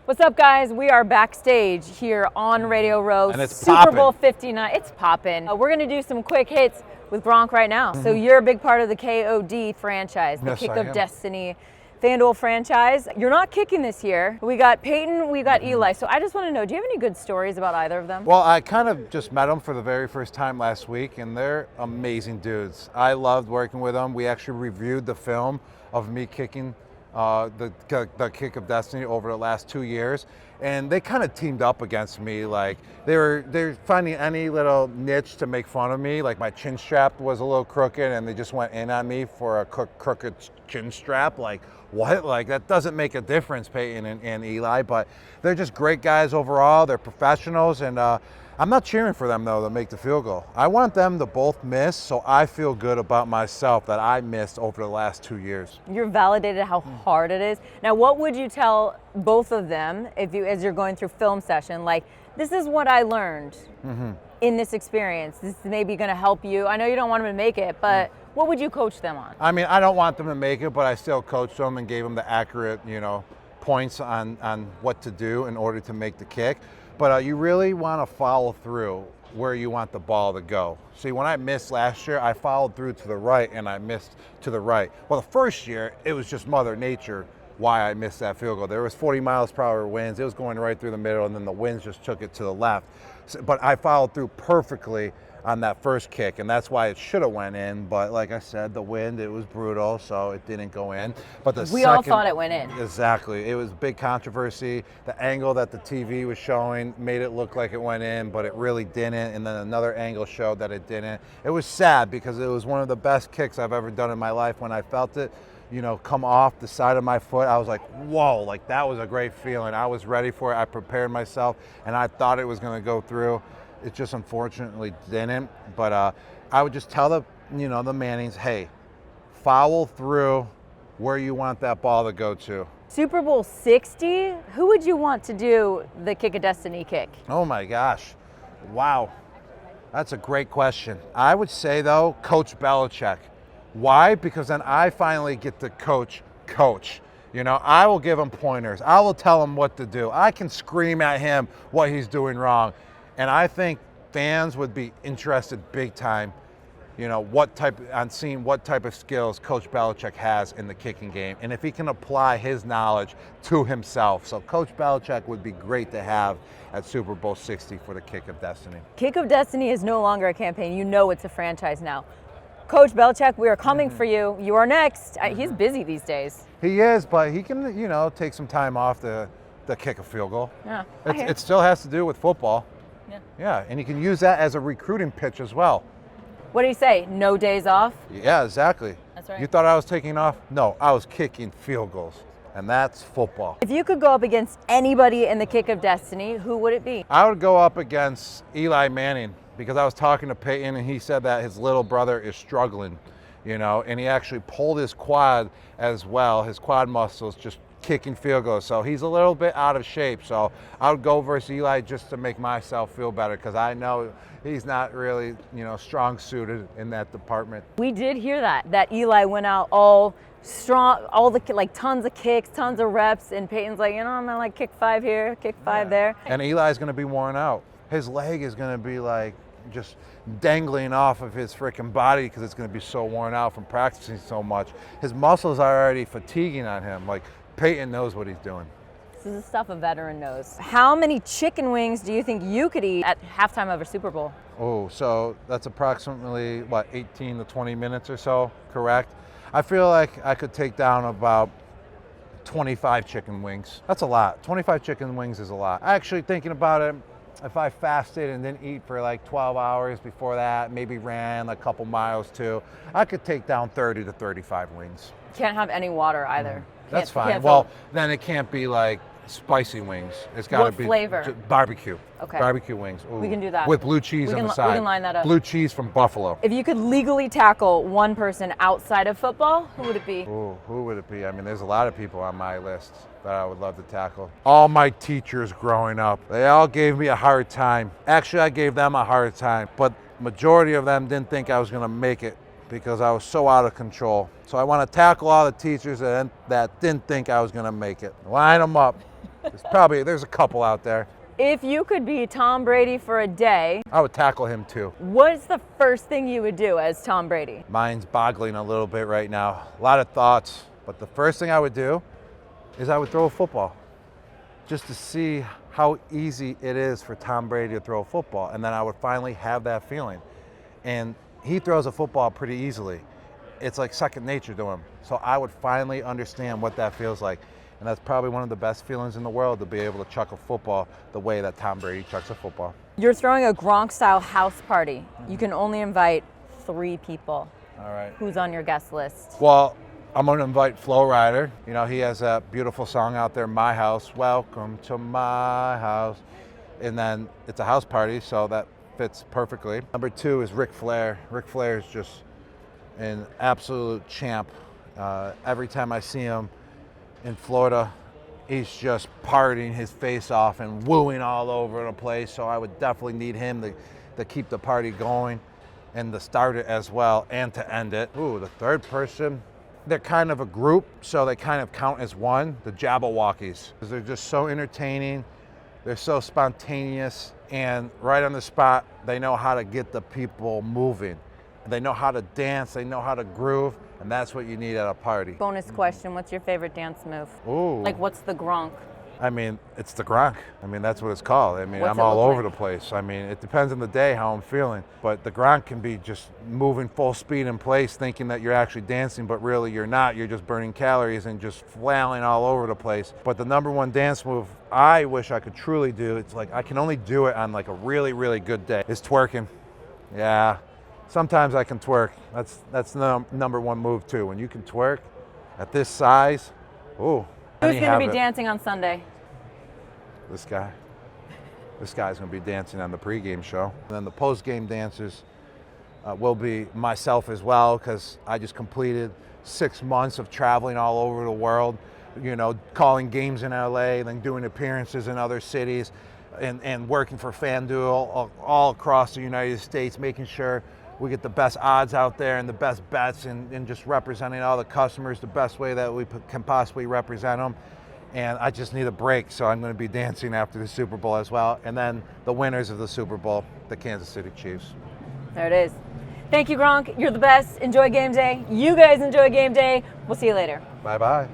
What's up, guys? We are backstage here on Radio Row. And it's Super poppin'. Bowl 59. It's popping. We're going to do some quick hits with Gronk right now. So you're a big part of the KOD franchise, the Yes, Kick I of am. Destiny FanDuel franchise. You're not kicking this year. We got Peyton, we got Eli. So I just want to know, do you have any good stories about either of them? Well, I kind of just met them for the very first time last week, and they're amazing dudes. I loved working with them. We actually reviewed the film of me kicking the Kick of Destiny over the last 2 years, and they kind of teamed up against me. Like they're finding any little niche to make fun of me. Like my chin strap was a little crooked, and they just went in on me for a crooked chin strap. Like what? Like that doesn't make a difference, Peyton and Eli. But they're just great guys overall. They're professionals, and I'm not cheering for them though to make the field goal. I want them to both miss, so I feel good about myself that I missed over the last 2 years. You're validated how hard it is. Now, what would you tell both of them as you're going through film session? Like, this is what I learned in this experience. This is maybe going to help you. I know you don't want them to make it, but what would you coach them on? I mean, I don't want them to make it, but I still coached them and gave them the accurate, points on what to do in order to make the kick. But you really want to follow through where you want the ball to go. See, when I missed last year, I followed through to the right and I missed to the right. Well, the first year, it was just Mother Nature why I missed that field goal. There was 40 miles per hour winds. It was going right through the middle, and then the winds just took it to the left. But I followed through perfectly on that first kick, and that's why it should have went in. But like I said, the wind, it was brutal, so it didn't go in. But We all thought it went in. Exactly. It was big controversy. The angle that the TV was showing made it look like it went in, but it really didn't. And then another angle showed that it didn't. It was sad because it was one of the best kicks I've ever done in my life. When I felt it, come off the side of my foot, I was like, whoa, like that was a great feeling. I was ready for it. I prepared myself, and I thought it was going to go through. It just unfortunately didn't. But I would just tell the Mannings, hey, follow through where you want that ball to go to. Super Bowl 60, who would you want to do the Kick of Destiny kick? Oh my gosh. Wow. That's a great question. I would say though, Coach Belichick. Why? Because then I finally get to coach. I will give him pointers. I will tell him what to do. I can scream at him what he's doing wrong. And I think fans would be interested big time, on seeing what type of skills Coach Belichick has in the kicking game, and if he can apply his knowledge to himself. So Coach Belichick would be great to have at Super Bowl 60 for the Kick of Destiny. Kick of Destiny is no longer a campaign. You know it's a franchise now. Coach Belichick, we are coming for you. You are next. He's busy these days. He is, but he can, take some time off to kick a field goal. Yeah, It still has to do with football. Yeah. Yeah, and you can use that as a recruiting pitch as well. What do you say? No days off? Yeah, exactly. That's right. You thought I was taking off? No, I was kicking field goals, and that's football. If you could go up against anybody in the Kick of Destiny, who would it be? I would go up against Eli Manning because I was talking to Peyton, and he said that his little brother is struggling, and he actually pulled his quad as well, his quad muscles, just kicking field goals. So he's a little bit out of shape. So I would go versus Eli just to make myself feel better because I know he's not really, strong suited in that department. We did hear that Eli went out all strong, tons of kicks, tons of reps, and Peyton's like, I'm gonna kick 5 here, kick 5 there. And Eli's going to be worn out. His leg is going to be just dangling off of his freaking body because it's going to be so worn out from practicing so much. His muscles are already fatiguing on him. Peyton knows what he's doing. This is the stuff a veteran knows. How many chicken wings do you think you could eat at halftime of a Super Bowl? Oh, so that's approximately, 18 to 20 minutes or so, correct? I feel like I could take down about 25 chicken wings. That's a lot. 25 chicken wings is a lot. Actually, thinking about it, if I fasted and didn't eat for 12 hours before that, maybe ran a couple miles too, I could take down 30 to 35 wings. Can't have any water either. That's fine. Well, then it can't be spicy wings. It's got to be flavor? Barbecue. Okay. Barbecue wings. Ooh. We can do that. With blue cheese on the side. We can line that up. Blue cheese from Buffalo. If you could legally tackle one person outside of football, who would it be? Ooh, who would it be? I mean, there's a lot of people on my list that I would love to tackle. All my teachers growing up, they all gave me a hard time. Actually, I gave them a hard time, but majority of them didn't think I was going to make it because I was so out of control. So I want to tackle all the teachers that didn't think I was going to make it. Line them up. There's a couple out there. If you could be Tom Brady for a day, I would tackle him too. what's the first thing you would do as Tom Brady? Mind's boggling a little bit right now. A lot of thoughts, but the first thing I would do is I would throw a football just to see how easy it is for Tom Brady to throw a football. And then I would finally have that feeling. And he throws a football pretty easily. It's like second nature to him. So I would finally understand what that feels like. And that's probably one of the best feelings in the world, to be able to chuck a football the way that Tom Brady chucks a football. You're throwing a Gronk-style house party. You can only invite 3 people. All right. Who's on your guest list? Well, I'm going to invite Flo Rida. You know, he has a beautiful song out there, My House, Welcome to My House. And then it's a house party, so that fits perfectly. Number 2 is Ric Flair. Ric Flair is just an absolute champ. Every time I see him in Florida, he's just partying his face off and wooing all over the place. So I would definitely need him to keep the party going and to start it as well and to end it. Ooh, the third person, they're kind of a group, so they kind of count as one, the Jabberwockies. They're just so entertaining, they're so spontaneous, and right on the spot, they know how to get the people moving. They know how to dance, they know how to groove, and that's what you need at a party. Bonus question, what's your favorite dance move? Ooh. Like, what's the Gronk? I mean, it's the Gronk. I mean, that's what it's called. I mean, What's I'm it all look over like? the place. I mean, it depends on the day how I'm feeling. But the Gronk can be just moving full speed in place, thinking that you're actually dancing, but really you're not. You're just burning calories and just flailing all over the place. But the number one dance move I wish I could truly do, it's like I can only do it on like a really, really good day, is twerking. Yeah, sometimes I can twerk. That's the number one move too. When you can twerk at this size, ooh. Who's going to be dancing on Sunday? This guy. This guy's going to be dancing on the pregame show. And then the postgame dancers will be myself as well, because I just completed 6 months of traveling all over the world, you know, calling games in LA, then doing appearances in other cities, and working for FanDuel all across the United States, making sure we get the best odds out there and the best bets, and just representing all the customers the best way that we can possibly represent them. And I just need a break, so I'm going to be dancing after the Super Bowl as well. And then the winners of the Super Bowl, the Kansas City Chiefs. There it is. Thank you, Gronk. You're the best. Enjoy game day. You guys enjoy game day. We'll see you later. Bye-bye.